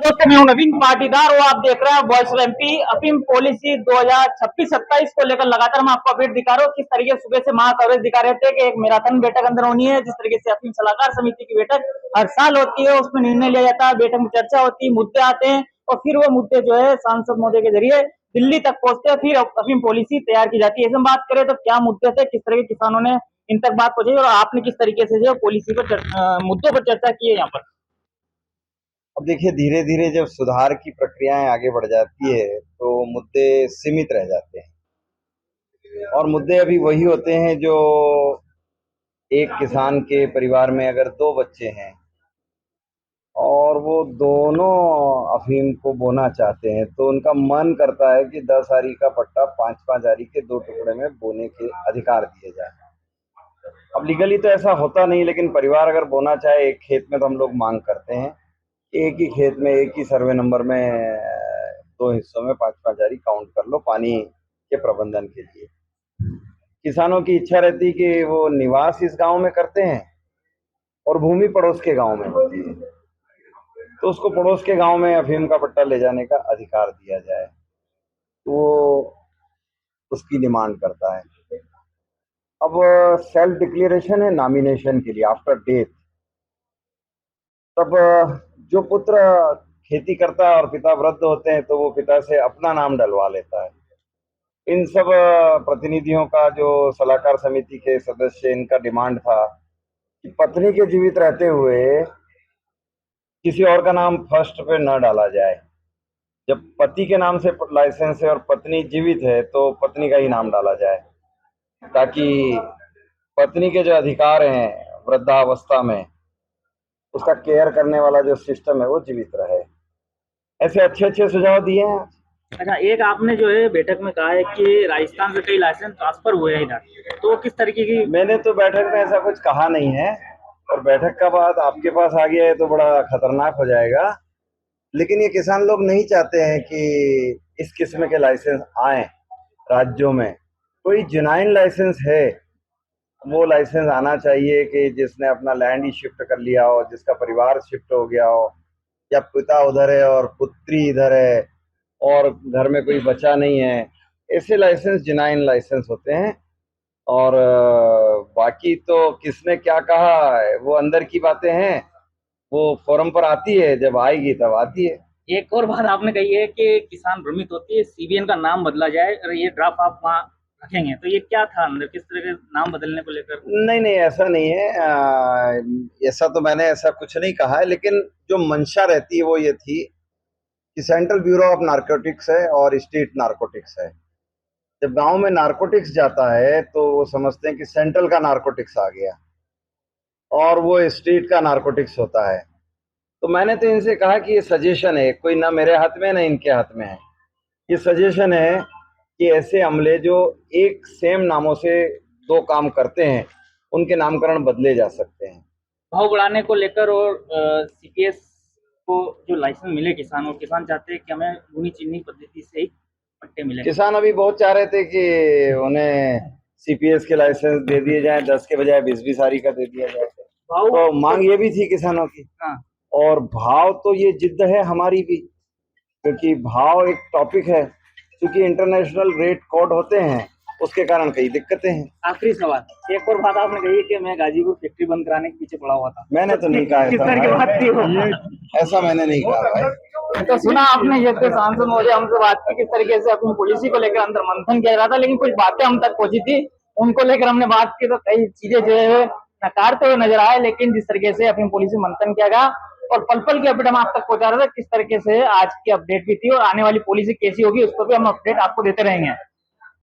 दोस्तों मैं हूं नवीन पाटीदार और आप देख रहे हैं वॉइस ऑफ एमपी। अफीम पॉलिसी 2026-27 को लेकर लगातार मैं आपको अपडेट दिखा रहा हूँ। किस तरीके से सुबह से महा कवरेज दिखा रहे थे कि एक मैराथन बैठक अंदर होनी है। जिस तरीके से अफीम सलाहकार समिति की बैठक हर साल होती है, उसमें निर्णय लिया जाता है, बैठक में चर्चा होती है, मुद्दे आते हैं और फिर वो मुद्दे जो है सांसद महोदय के जरिए दिल्ली तक पहुंचते हैं, फिर अफीम पॉलिसी तैयार की जाती है। ऐसे में बात करें तो क्या मुद्दे थे, किस तरह के किसानों ने इन तक बात पहुंचाई और आपने किस तरीके से जो पॉलिसी पर मुद्दों पर चर्चा की है यहाँ पर। अब देखिए, धीरे धीरे जब सुधार की प्रक्रियाएं आगे बढ़ जाती है तो मुद्दे सीमित रह जाते हैं और मुद्दे अभी वही होते हैं जो एक किसान के परिवार में अगर दो बच्चे हैं और वो दोनों अफीम को बोना चाहते हैं तो उनका मन करता है कि 10 आरी का पट्टा 5-5 आरी के 2 टुकड़े में बोने के अधिकार दिए जाए। अब लीगली तो ऐसा होता नहीं, लेकिन परिवार अगर बोना चाहे एक खेत में तो हम लोग मांग करते हैं एक ही खेत में एक ही सर्वे नंबर में दो हिस्सों में 5-5 आरी काउंट कर लो पानी के प्रबंधन के लिए। किसानों की इच्छा रहती कि वो निवास इस गांव में करते हैं और भूमि पड़ोस के गांव में होती है, तो उसको पड़ोस के गांव में अफीम का पट्टा ले जाने का अधिकार दिया जाए, तो वो उसकी डिमांड करता है। अब सेल्फ डिक्लेरेशन है नॉमिनेशन के लिए आफ्टर डेथ, तब जो पुत्र खेती करता है और पिता वृद्ध होते हैं तो वो पिता से अपना नाम डलवा लेता है। इन सब प्रतिनिधियों का, जो सलाहकार समिति के सदस्य, इनका डिमांड था कि पत्नी के जीवित रहते हुए किसी और का नाम फर्स्ट पे न डाला जाए। जब पति के नाम से लाइसेंस है और पत्नी जीवित है तो पत्नी का ही नाम डाला जाए, ताकि पत्नी के जो अधिकार हैं वृद्धावस्था में उसका केयर करने वाला जो सिस्टम है वो जीवित रहे। ऐसे अच्छे अच्छे सुझाव दिए हैं। अच्छा, एक आपने जो है बैठक में कहा है कि राजस्थान से कई लाइसेंस ट्रांसफर हुए हैं इधर, तो किस तरीके की। मैंने तो बैठक में ऐसा कुछ कहा नहीं है और बैठक का बात आपके पास आ गया है तो बड़ा खतरनाक हो जाएगा। लेकिन ये किसान लोग नहीं चाहते हैं कि इस किस्म के लाइसेंस आए राज्यों में। कोई जेन्युइन लाइसेंस है वो लाइसेंस आना चाहिए कि जिसने अपना लैंड ही शिफ्ट कर लिया हो, जिसका परिवार शिफ्ट हो गया हो, या पिता उधर है और पुत्री इधर है और घर में कोई बच्चा नहीं है, ऐसे लाइसेंस जेन्युइन लाइसेंस होते हैं। और बाकी तो किसने क्या कहा है वो अंदर की बातें हैं, वो फोरम पर आती है, जब आएगी तब आती है। एक और बात आपने कही है कि किसान भ्रमित होती है, सीबीएन का नाम बदला जाए और ये ड्राफ्ट आप वहाँ रखेंगे, तो ये क्या था अंदर, किस तरह के नाम बदलने को लेकर। नहीं नहीं, ऐसा नहीं है। ऐसा तो मैंने ऐसा कुछ नहीं कहा है, लेकिन जो मंशा रहती है वो ये थी कि सेंट्रल ब्यूरो ऑफ नारकोटिक्स है और स्टेट नारकोटिक्स है। जब गांव में नारकोटिक्स जाता है तो वो समझते हैं कि सेंट्रल का नारकोटिक्स आ गया और वो स्टेट का नारकोटिक्स होता है। तो मैंने तो इनसे कहा कि ये सजेशन है, कोई ना मेरे हाथ में ना इनके हाथ में है। ये सजेशन है कि ऐसे अमले जो एक सेम नामों से दो काम करते हैं उनके नामकरण बदले जा सकते हैं। भाव बढ़ाने को लेकर और सीपीएस को जो लाइसेंस मिले किसान, और किसान चाहते हैं कि हमें भूमि चिन्हित पद्धति से ही पट्टे मिले। किसान अभी बहुत चाह रहे थे कि उन्हें सीपीएस के लाइसेंस दे दिए जाए, 10 के बजाय 20-20 आरी का दे दिया जाए। तो मांग ये भी थी किसानों की। हाँ। और भाव तो ये जिद है हमारी भी, क्योंकि भाव एक टॉपिक है, क्योंकि इंटरनेशनल रेट कोड होते हैं उसके कारण कई दिक्कतें हैं। आखिरी सवाल, एक और बात आपने कही कि मैं गाजीपुर फैक्ट्री बंद कराने के पीछे पड़ा हुआ था। मैंने तो नहीं कहा किस तरह की बात थी वो? ऐसा मैंने नहीं कहा भाई। तो सुना आपने, ये तो सांसद महोदय हमसे बात की किस तरीके से अपनी पॉलिसी को लेकर अंदर मंथन किया रहा था, लेकिन कुछ बातें हम तक पहुंची थी, उनको लेकर हमने बात की तो कई चीजें जो है नकारते हुए नजर आए। लेकिन जिस तरीके से अपनी पॉलिसी मंथन किया गया और पल पल की अपडेट हम आप तक पहुंचा रहे थे, किस तरीके से आज की अपडेट भी थी और आने वाली पॉलिसी कैसी होगी उस पर भी हम अपडेट आपको देते रहेंगे।